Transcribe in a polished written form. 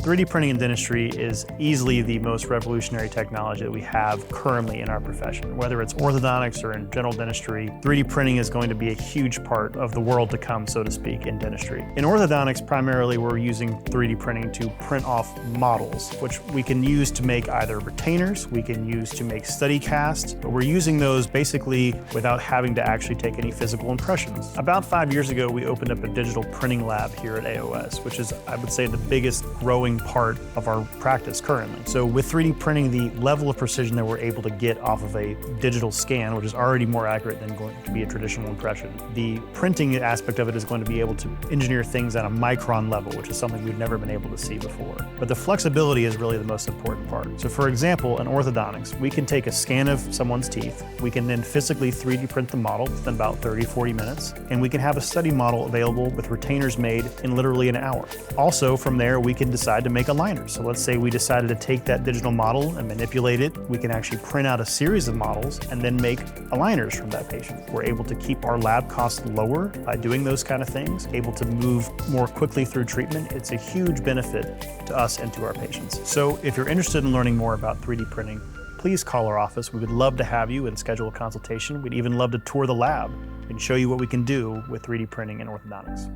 3D printing in dentistry is easily the most revolutionary technology that we have currently in our profession. Whether it's orthodontics or in general dentistry, 3D printing is going to be a huge part of the world to come, so to speak, in dentistry. In orthodontics, primarily we're using 3D printing to print off models, which we can use to make either retainers, we can use to make study casts, but we're using those basically without having to actually take any physical impressions. About 5 years ago, we opened up a digital printing lab here at AOS, which is, I would say, the biggest growing part of our practice currently. So with 3D printing, the level of precision that we're able to get off of a digital scan, which is already more accurate than going to be a traditional impression, the printing aspect of it is going to be able to engineer things at a micron level, which is something we've never been able to see before. But the flexibility is really the most important part. So for example, in orthodontics, we can take a scan of someone's teeth, we can then physically 3D print the model within about 30-40 minutes, and we can have a study model available with retainers made in literally an hour. Also, from there, we can decide to make aligners. So let's say we decided to take that digital model and manipulate it. We can actually print out a series of models and then make aligners from that patient. We're able to keep our lab costs lower by doing those kind of things, able to move more quickly through treatment. It's a huge benefit to us and to our patients. So if you're interested in learning more about 3D printing, please call our office. We would love to have you and schedule a consultation. We'd even love to tour the lab and show you what we can do with 3D printing in orthodontics.